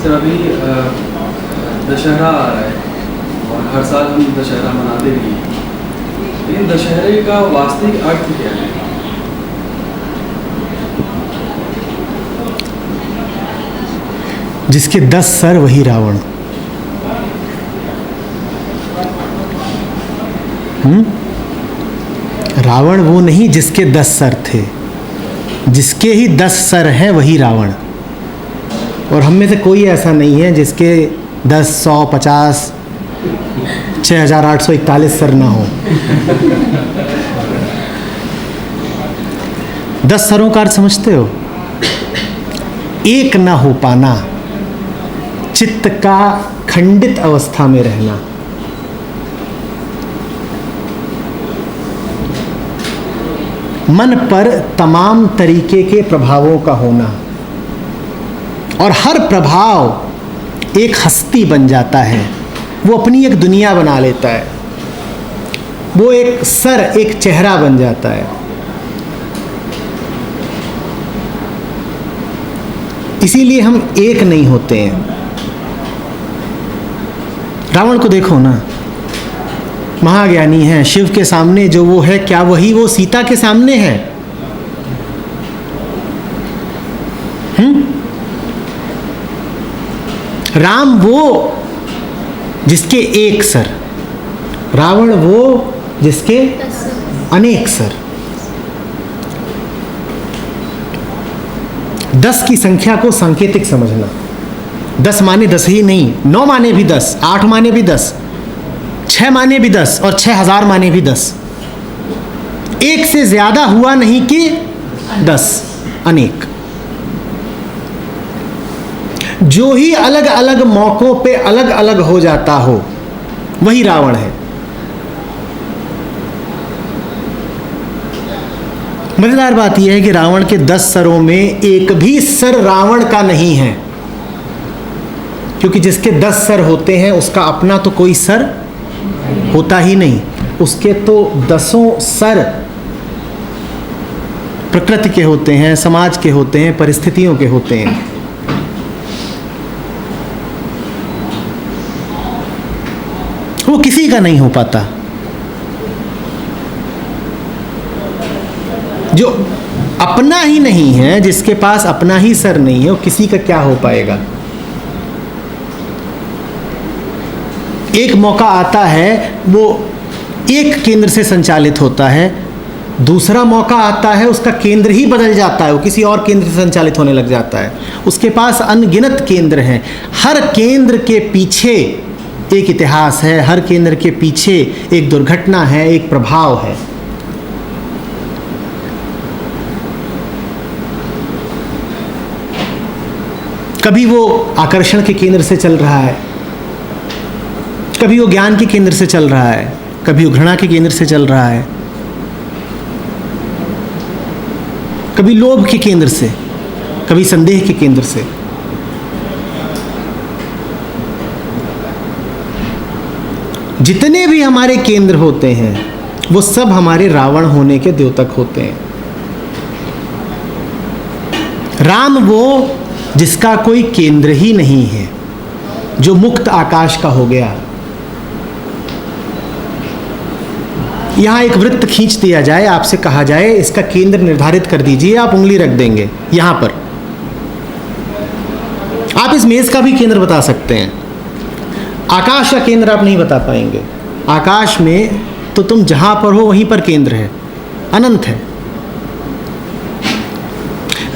Sir अभी दशहरा आ रहा है और हर साल हम दशहरा मनाते भी हैं, लेकिन दशहरे का वास्तविक अर्थ क्या है? जिसके 10 सर वही रावण। रावण वो नहीं जिसके 10 सर थे, जिसके ही 10 सर हैं वही रावण। और हम में से कोई ऐसा नहीं है जिसके 10, 100, 50, 6841 सर ना हो। 10 सरों का अर्थ समझते हो? एक ना हो पाना, चित्त का खंडित अवस्था में रहना, मन पर तमाम तरीके के प्रभावों का होना, और हर प्रभाव एक हस्ती बन जाता है, वो अपनी एक दुनिया बना लेता है, वो एक सर, एक चेहरा बन जाता है। इसीलिए हम एक नहीं होते हैं। रावण को देखो ना, महाज्ञानी है, शिव के सामने जो वो है, क्या वही वो सीता के सामने है? राम वो जिसके एक सर, रावण वो जिसके अनेक सर। 10 की संख्या को सांकेतिक समझना। 10 माने 10 ही नहीं, 9 माने भी 10, 8 माने भी 10, 6 माने भी 10 और 6000 माने भी 10। एक से ज्यादा हुआ नहीं कि 10, अनेक। जो ही अलग अलग मौकों पे अलग अलग हो जाता हो वही रावण है। मजेदार बात यह है कि रावण के 10 सरों में एक भी सर रावण का नहीं है, क्योंकि जिसके 10 सर होते हैं उसका अपना तो कोई सर होता ही नहीं। उसके तो 10 सर प्रकृति के होते हैं, समाज के होते हैं, परिस्थितियों के होते हैं। वो किसी का नहीं हो पाता। जो अपना ही नहीं है, जिसके पास अपना ही सर नहीं है, वो किसी का क्या हो पाएगा? एक मौका आता है, वो एक केंद्र से संचालित होता है, दूसरा मौका आता है, उसका केंद्र ही बदल जाता है, वो किसी और केंद्र से संचालित होने लग जाता है। उसके पास अनगिनत केंद्र हैं। हर केंद्र के पीछे एक इतिहास है, हर केंद्र के पीछे एक दुर्घटना है, एक प्रभाव है। कभी वो आकर्षण के केंद्र से चल रहा है, कभी वो ज्ञान के केंद्र से चल रहा है, कभी वो घृणा के केंद्र से चल रहा है, कभी लोभ के केंद्र से, कभी संदेह के केंद्र से। जितने भी हमारे केंद्र होते हैं वो सब हमारे रावण होने के द्योतक होते हैं। राम वो जिसका कोई केंद्र ही नहीं है, जो मुक्त आकाश का हो गया। यहां एक वृत्त खींच दिया जाए, आपसे कहा जाए इसका केंद्र निर्धारित कर दीजिए, आप उंगली रख देंगे यहां पर। आप इस मेज का भी केंद्र बता सकते हैं, आकाश का केंद्र आप नहीं बता पाएंगे। आकाश में तो तुम जहां पर हो वहीं पर केंद्र है, अनंत है।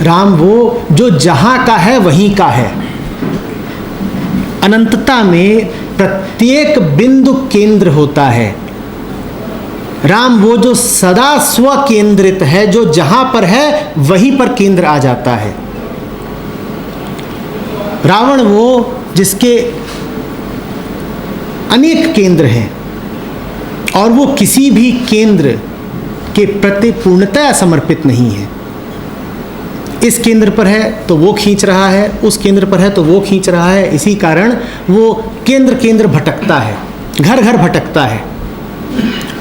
राम वो जो जहां का है वहीं का है। अनंतता में प्रत्येक बिंदु केंद्र होता है। राम वो जो सदा स्व केंद्रित है, जो जहां पर है वहीं पर केंद्र आ जाता है। रावण वो जिसके अनेक केंद्र हैं और वो किसी भी केंद्र के प्रति पूर्णतया समर्पित नहीं है। इस केंद्र पर है तो वो खींच रहा है, उस केंद्र पर है तो वो खींच रहा है। इसी कारण वो केंद्र केंद्र भटकता है, घर घर भटकता है,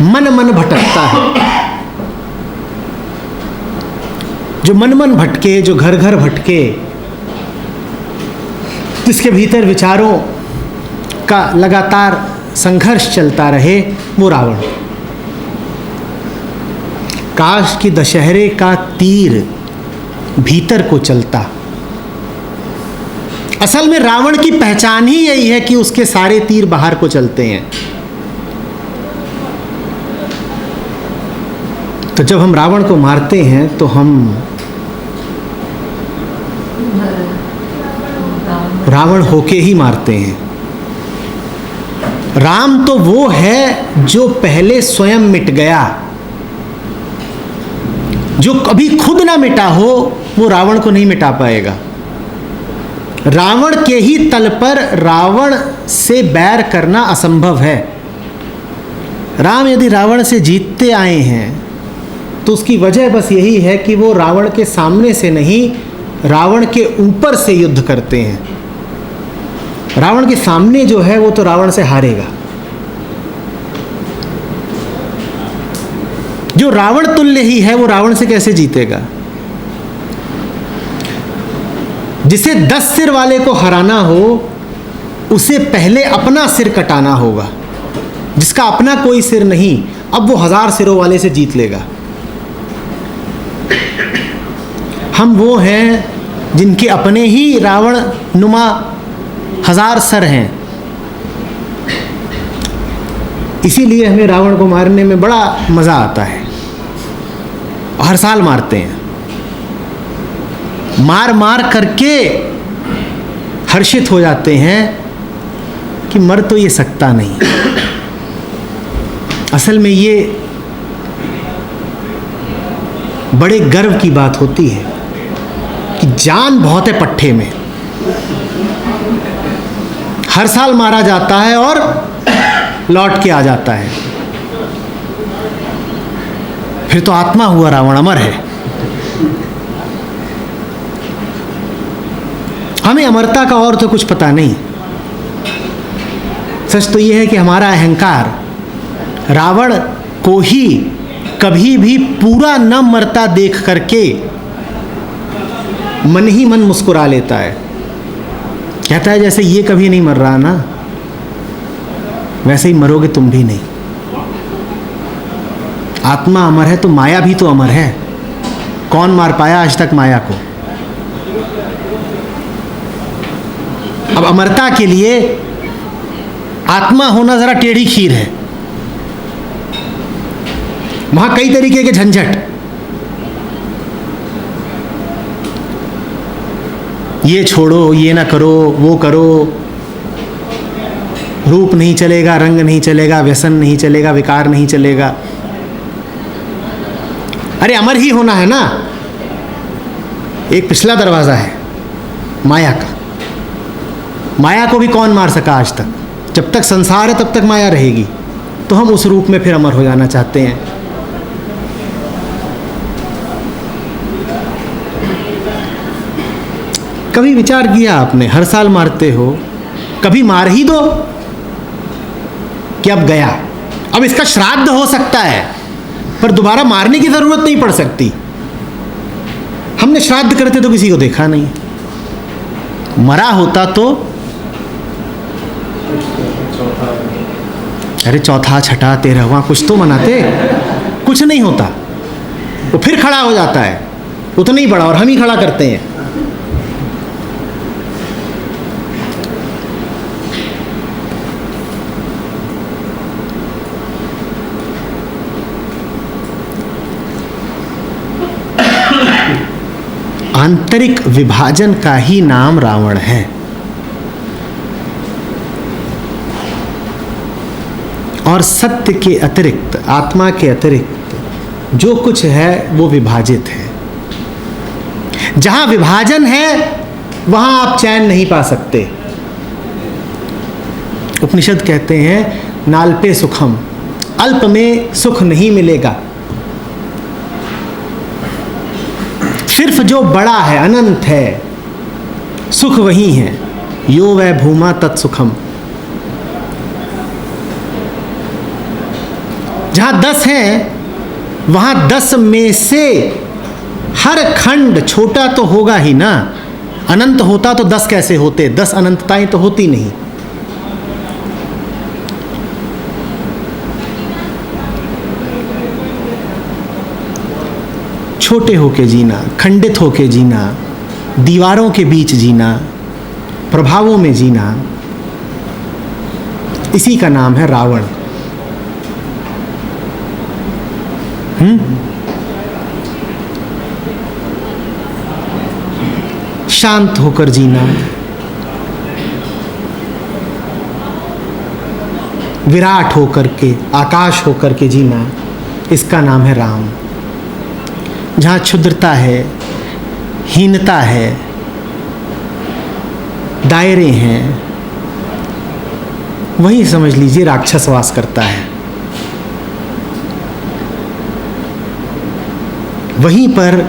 मन मन भटकता है। जो मन मन भटके, जो घर घर भटके, जिसके भीतर विचारों का लगातार संघर्ष चलता रहे, वो रावण। काश कि दशहरे का तीर भीतर को चलता। असल में रावण की पहचान ही यही है कि उसके सारे तीर बाहर को चलते हैं। तो जब हम रावण को मारते हैं तो हम रावण होके ही मारते हैं। राम तो वो है जो पहले स्वयं मिट गया। जो कभी खुद ना मिटा हो वो रावण को नहीं मिटा पाएगा। रावण के ही तल पर रावण से बैर करना असंभव है। राम यदि रावण से जीतते आए हैं तो उसकी वजह बस यही है कि वो रावण के सामने से नहीं, रावण के ऊपर से युद्ध करते हैं। रावण के सामने जो है वो तो रावण से हारेगा। जो रावण तुल्य ही है वो रावण से कैसे जीतेगा? जिसे 10 सिर वाले को हराना हो उसे पहले अपना सिर कटाना होगा। जिसका अपना कोई सिर नहीं, अब वो 1000 सिरों वाले से जीत लेगा। हम वो हैं जिनके अपने ही रावण नुमा 1000 सर हैं। इसीलिए हमें रावण को मारने में बड़ा मज़ा आता है। हर साल मारते हैं। मार मार करके हर्षित हो जाते हैं कि मर तो ये सकता नहीं। असल में ये बड़े गर्व की बात होती है कि जान बहुत है पट्टे में। हर साल मारा जाता है और लौट के आ जाता है। फिर तो आत्मा हुआ रावण, अमर है। हमें अमरता का और तो कुछ पता नहीं। सच तो यह है कि हमारा अहंकार रावण को ही कभी भी पूरा न मरता देख करके मन ही मन मुस्कुरा लेता है। कहता है जैसे ये कभी नहीं मर रहा ना, वैसे ही मरोगे तुम भी नहीं। आत्मा अमर है तो माया भी तो अमर है। कौन मार पाया आज तक माया को? अब अमरता के लिए आत्मा होना जरा टेढ़ी खीर है। वहां कई तरीके के झंझट। ये छोड़ो, ये ना करो, वो करो। रूप नहीं चलेगा, रंग नहीं चलेगा, व्यसन नहीं चलेगा, विकार नहीं चलेगा। अरे अमर ही होना है ना। एक पिछला दरवाजा है माया का। माया को भी कौन मार सका आज तक? जब तक संसार है तब तक माया रहेगी। तो हम उस रूप में फिर अमर हो जाना चाहते हैं। कभी विचार किया आपने? हर साल मारते हो, कभी मार ही दो कि अब गया। अब इसका श्राद्ध हो सकता है पर दोबारा मारने की जरूरत नहीं पड़ सकती। हमने श्राद्ध करते तो किसी को देखा नहीं। मरा होता तो अरे चौथा, छठा, 13वां कुछ तो मनाते। कुछ नहीं होता। वो फिर खड़ा हो जाता है उतना ही बड़ा, और हम ही खड़ा करते हैं। आंतरिक विभाजन का ही नाम रावण है। और सत्य के अतिरिक्त, आत्मा के अतिरिक्त जो कुछ है वो विभाजित है। जहां विभाजन है वहां आप चैन नहीं पा सकते। उपनिषद कहते हैं नाल्पे सुखम, अल्प में सुख नहीं मिलेगा। सिर्फ जो बड़ा है, अनंत है, सुख वही है। यो वै भूमा तत्सुखम। जहां 10 हैं वहां 10 में से हर खंड छोटा तो होगा ही ना। अनंत होता तो 10 कैसे होते? 10 अनंतताएं तो होती नहीं। छोटे होके जीना, खंडित होके जीना, दीवारों के बीच जीना, प्रभावों में जीना, इसी का नाम है रावण। शांत होकर जीना, विराट होकर के, आकाश होकर के जीना, इसका नाम है राम। जहाँ क्षुद्रता है, हीनता है, दायरे हैं, वहीं समझ लीजिए राक्षस वास करता है। वहीं पर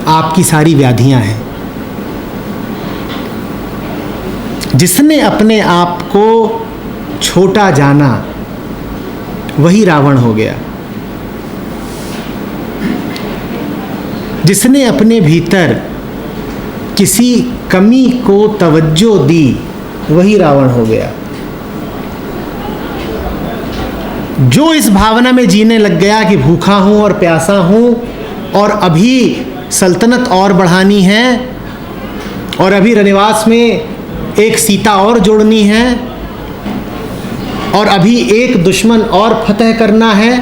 आपकी सारी व्याधियां हैं। जिसने अपने आप को छोटा जाना वही रावण हो गया। जिसने अपने भीतर किसी कमी को तवज्जो दी वही रावण हो गया। जो इस भावना में जीने लग गया कि भूखा हूं और प्यासा हूं और अभी सल्तनत और बढ़ानी है और अभी रनिवास में एक सीता और जोड़नी है और अभी एक दुश्मन और फतह करना है,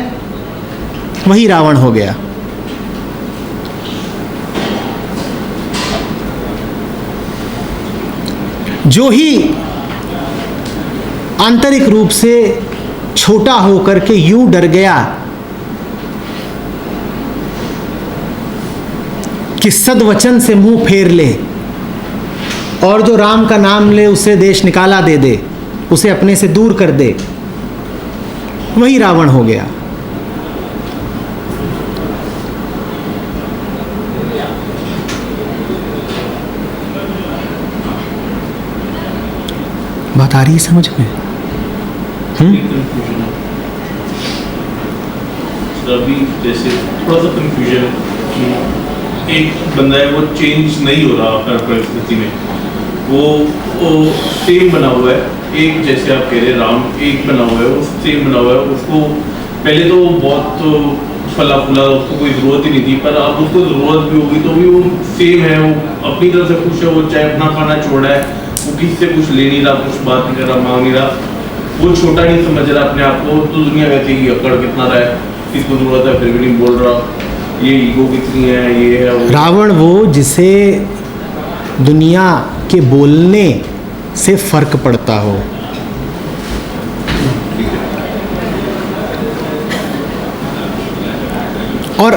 वही रावण हो गया। जो ही आंतरिक रूप से छोटा होकर के यूं डर गया कि सद्वचन से मुंह फेर ले और जो राम का नाम ले उसे देश निकाला दे दे, उसे अपने से दूर कर दे, वही रावण हो गया। बात आ रही है समझ में? अभी जैसे थोड़ा सा कंफ्यूजन है कि एक बंदा है वो चेंज नहीं हो रहा हर परिस्थिति में, वो सेम बना हुआ है। एक जैसे आप कह रहे राम एक बना हुआ है, वो सेम बना हुआ है। उसको पहले तो बहुत फला फूला, उसको कोई ज़रूरत ही नहीं थी, पर अब उसको ज़रूरत भी होगी तो भी वो सेम है। वो अपनी तरफ से खुश है, वो चाहे अपना खाना छोड़ा है, वो किसी से कुछ ले नहीं रहा, कुछ बात नहीं कर रहा, मांग नहीं रहा, वो छोटा नहीं समझ रहा अपने आप को। तो दुनिया वैसे ही अकड़ कितना रहा है, किसको ज़रूरत है फिर भी नहीं बोल रहा, ये ईगो कितनी है, ये है वो। रावण वो जिसे दुनिया के बोलने से फर्क पड़ता हो। और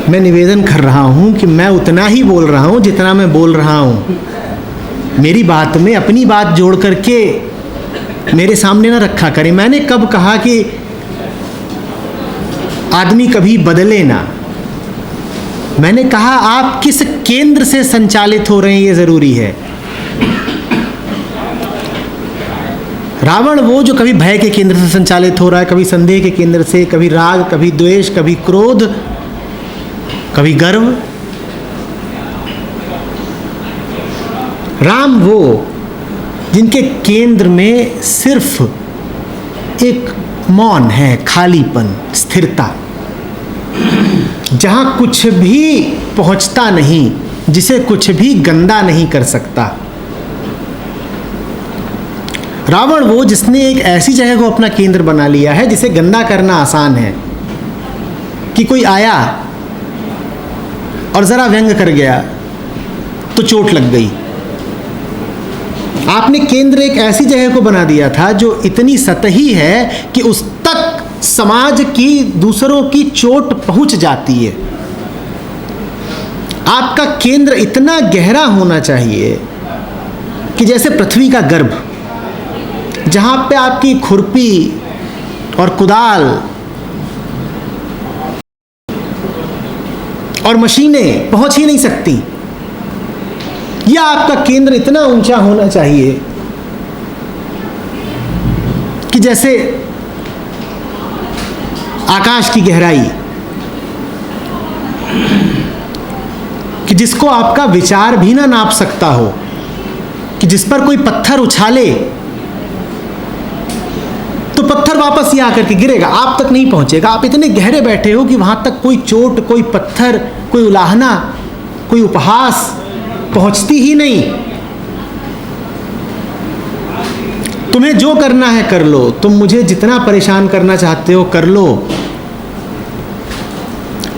मैं निवेदन कर रहा हूं कि मैं उतना ही बोल रहा हूं जितना मैं बोल रहा हूं। मेरी बात में अपनी बात जोड़ करके मेरे सामने ना रखा करें। मैंने कब कहा कि आदमी कभी बदले ना? मैंने कहा आप किस केंद्र से संचालित हो रहे हैं ये जरूरी है। रावण वो जो कभी भय के केंद्र से संचालित हो रहा है, कभी संदेह के केंद्र से, कभी राग, कभी द्वेष, कभी क्रोध, कभी गर्व। राम वो जिनके केंद्र में सिर्फ एक मौन है, खालीपन, स्थिरता, जहां कुछ भी पहुंचता नहीं, जिसे कुछ भी गंदा नहीं कर सकता। रावण वो जिसने एक ऐसी जगह को अपना केंद्र बना लिया है जिसे गंदा करना आसान है। कि कोई आया और जरा व्यंग कर गया तो चोट लग गई। आपने केंद्र एक ऐसी जगह को बना दिया था जो इतनी सतही है कि उस तक समाज की, दूसरों की चोट पहुंच जाती है। आपका केंद्र इतना गहरा होना चाहिए कि जैसे पृथ्वी का गर्भ, जहां पे आपकी खुरपी और कुदाल और मशीनें पहुंच ही नहीं सकती, या आपका केंद्र इतना ऊंचा होना चाहिए कि जैसे आकाश की गहराई, कि जिसको आपका विचार भी ना नाप सकता हो, कि जिस पर कोई पत्थर उछाले तो पत्थर वापस ही आकर के गिरेगा, आप तक नहीं पहुंचेगा। आप इतने गहरे बैठे हो कि वहां तक कोई चोट, कोई पत्थर, कोई उलाहना, कोई उपहास पहुंचती ही नहीं। तुम्हें जो करना है कर लो, तुम मुझे जितना परेशान करना चाहते हो कर लो,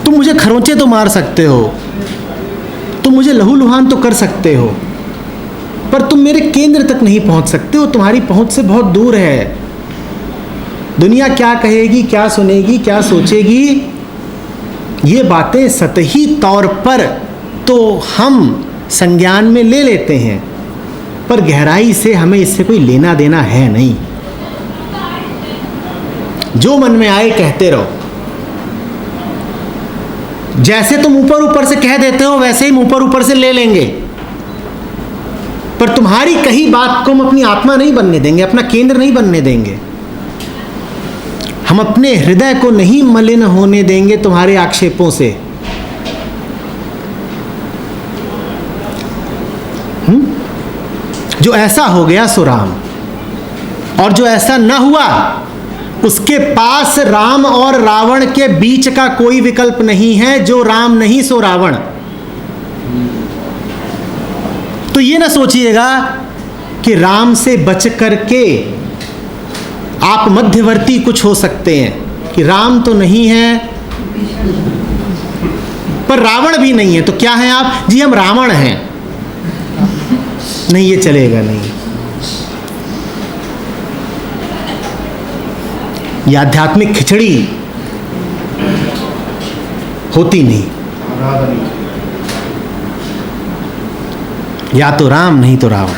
तुम मुझे खरोंचे तो मार सकते हो, तुम मुझे लहूलुहान तो कर सकते हो, पर तुम मेरे केंद्र तक नहीं पहुंच सकते हो, तुम्हारी पहुंच से बहुत दूर है। दुनिया क्या कहेगी, क्या सुनेगी, क्या सोचेगी, ये बातें सतही तौर पर तो हम संज्ञान में ले लेते हैं, पर गहराई से हमें इससे कोई लेना देना है नहीं। जो मन में आए कहते रहो, जैसे तुम ऊपर ऊपर से कह देते हो वैसे ही ऊपर ऊपर से ले लेंगे, पर तुम्हारी कही बात को हम अपनी आत्मा नहीं बनने देंगे, अपना केंद्र नहीं बनने देंगे। हम अपने हृदय को नहीं मलिन होने देंगे तुम्हारे आक्षेपों से। जो ऐसा हो गया सो राम, और जो ऐसा न हुआ उसके पास राम और रावण के बीच का कोई विकल्प नहीं है। जो राम नहीं सो रावण। तो ये ना सोचिएगा कि राम से बच करके आप मध्यवर्ती कुछ हो सकते हैं, कि राम तो नहीं है पर रावण भी नहीं है, तो क्या है आप? जी हम रावण हैं। नहीं, ये चलेगा नहीं। ये आध्यात्मिक खिचड़ी होती नहीं। या तो राम नहीं तो रावण,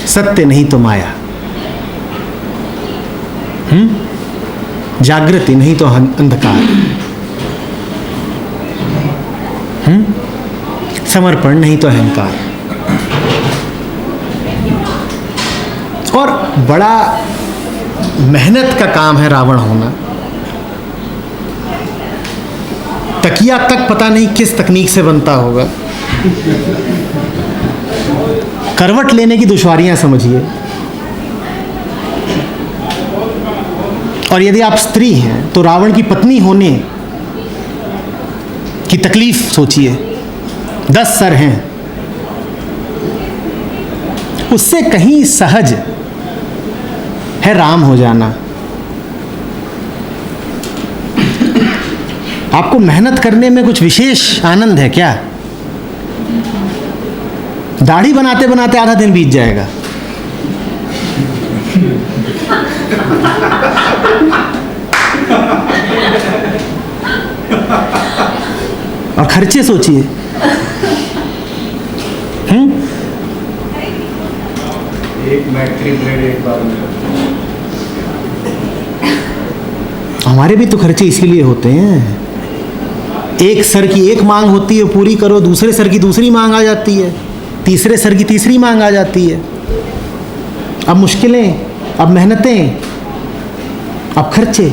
सत्य नहीं तो माया, जागृति नहीं तो अंधकार, समर्पण नहीं तो अहंकार। और बड़ा मेहनत का काम है रावण होना। तकिया तक पता नहीं किस तकनीक से बनता होगा। करवट लेने की दुश्वारियां समझिए। और यदि आप स्त्री हैं तो रावण की पत्नी होने की तकलीफ सोचिए। 10 सर हैं, उससे कहीं सहज है राम हो जाना। आपको मेहनत करने में कुछ विशेष आनंद है क्या? दाढ़ी बनाते बनाते आधा दिन बीत जाएगा। और खर्चे सोचिए। एक मैट्री ब्रेड एक बार में। हमारे भी तो खर्चे इसीलिए होते हैं। एक सर की एक मांग होती है, पूरी करो, दूसरे सर की दूसरी मांग आ जाती है, तीसरे सर की तीसरी मांग आ जाती है। अब मुश्किलें, अब मेहनतें, अब खर्चे।